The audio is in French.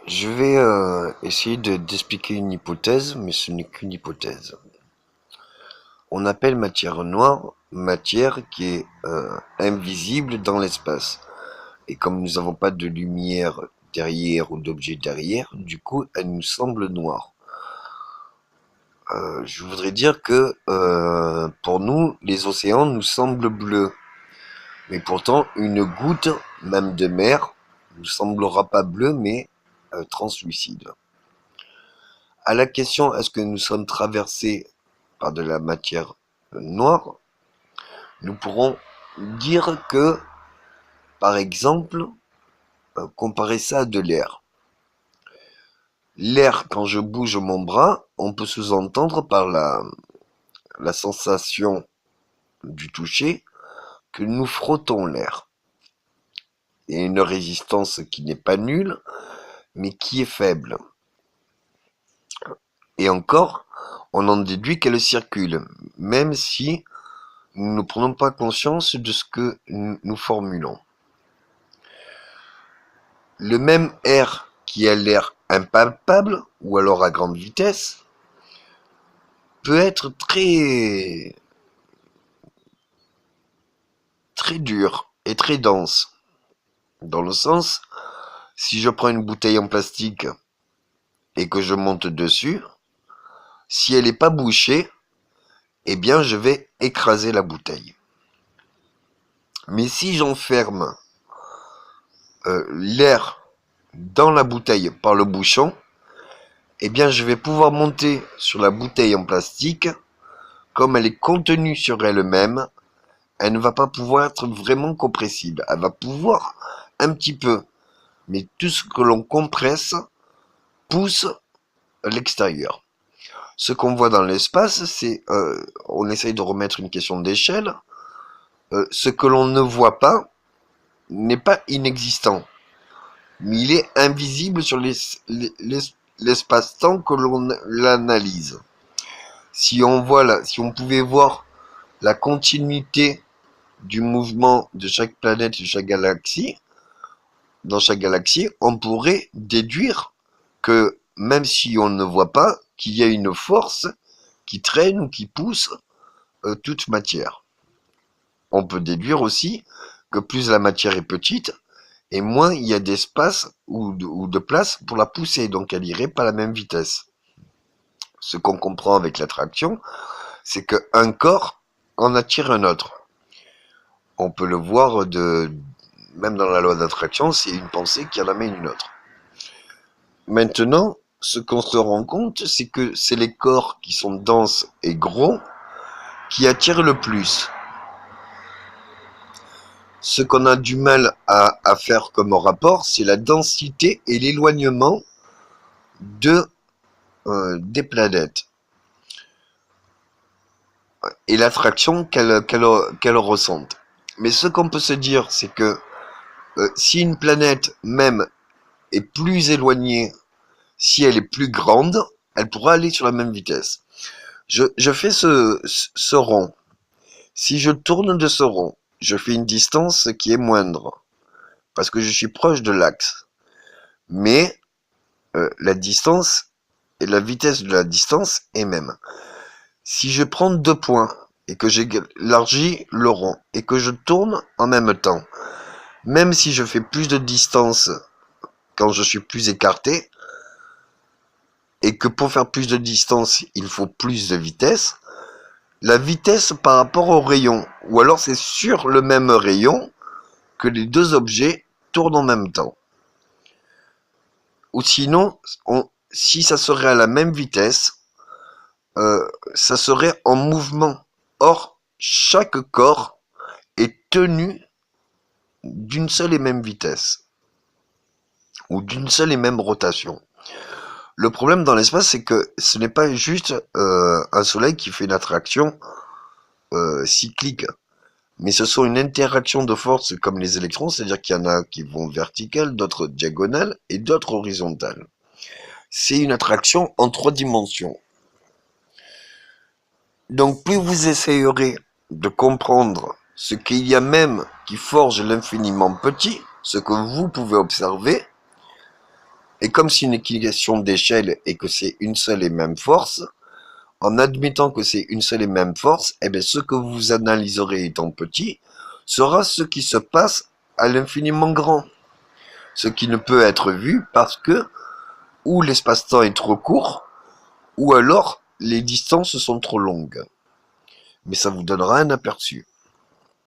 Je vais essayer d'expliquer une hypothèse, mais ce n'est qu'une hypothèse. On appelle matière noire matière qui est invisible dans l'espace. Et comme nous n'avons pas de lumière derrière ou d'objet derrière, du coup, elle nous semble noire. Je voudrais dire que pour nous, les océans nous semblent bleus. Mais pourtant, une goutte, même de mer, nous semblera pas bleue, mais translucide. À la question est-ce que nous sommes traversés par de la matière noire, nous pourrons dire que, par exemple, comparer ça à de l'air. L'air, quand je bouge mon bras, on peut sous-entendre par la sensation du toucher que nous frottons l'air. Il y a une résistance qui n'est pas nulle, mais qui est faible. Et encore, on en déduit qu'elle circule, même si nous ne prenons pas conscience de ce que nous formulons. Le même air qui a l'air impalpable, ou alors à grande vitesse, peut être très dur et très dense. Dans le sens, si je prends une bouteille en plastique et que je monte dessus, si elle n'est pas bouchée, eh bien je vais écraser la bouteille. Mais si j'enferme l'air dans la bouteille par le bouchon, eh bien je vais pouvoir monter sur la bouteille en plastique. Comme elle est contenue sur elle-même, elle ne va pas pouvoir être vraiment compressible. Elle va pouvoir un petit peu, mais tout ce que l'on compresse pousse à l'extérieur. Ce qu'on voit dans l'espace, c'est, on essaye de remettre une question d'échelle, ce que l'on ne voit pas n'est pas inexistant, mais il est invisible sur l'espace-temps que l'on l'analyse. Si on pouvait voir la continuité du mouvement de chaque planète et de chaque galaxie, dans chaque galaxie, on pourrait déduire que, même si on ne voit pas, qu'il y a une force qui traîne ou qui pousse toute matière. On peut déduire aussi que plus la matière est petite, et moins il y a d'espace ou de place pour la pousser, donc elle irait pas à la même vitesse. Ce qu'on comprend avec l'attraction, c'est qu'un corps en attire un autre. On peut le voir même dans la loi d'attraction, c'est une pensée qui en amène une autre. Maintenant, ce qu'on se rend compte, c'est que c'est les corps qui sont denses et gros qui attirent le plus. Ce qu'on a du mal à faire comme rapport, c'est la densité et l'éloignement des planètes et l'attraction qu'elles ressentent. Mais ce qu'on peut se dire, c'est que si une planète même est plus éloignée, si elle est plus grande, elle pourra aller sur la même vitesse. Je fais ce rond. Si je tourne de ce rond, je fais une distance qui est moindre, parce que je suis proche de l'axe. Mais la distance et la vitesse de la distance est même. Si je prends 2 points et que j'élargis le rond et que je tourne en même temps, même si je fais plus de distance quand je suis plus écarté, et que pour faire plus de distance, il faut plus de vitesse, la vitesse par rapport au rayon, ou alors c'est sur le même rayon que les deux objets tournent en même temps. Ou sinon, si ça serait à la même vitesse, ça serait en mouvement. Or, chaque corps est tenu d'une seule et même vitesse, ou d'une seule et même rotation. Le problème dans l'espace, c'est que ce n'est pas juste un soleil qui fait une attraction cyclique, mais ce sont une interaction de forces comme les électrons, c'est-à-dire qu'il y en a qui vont verticales, d'autres diagonales et d'autres horizontales. C'est une attraction en 3 dimensions. Donc plus vous essayerez de comprendre ce qu'il y a même qui forge l'infiniment petit, ce que vous pouvez observer, Et comme c'est une équation d'échelle et que c'est une seule et même force, en admettant que c'est une seule et même force, eh bien, ce que vous analyserez étant petit sera ce qui se passe à l'infiniment grand. Ce qui ne peut être vu parce que ou l'espace-temps est trop court, ou alors les distances sont trop longues. Mais ça vous donnera un aperçu.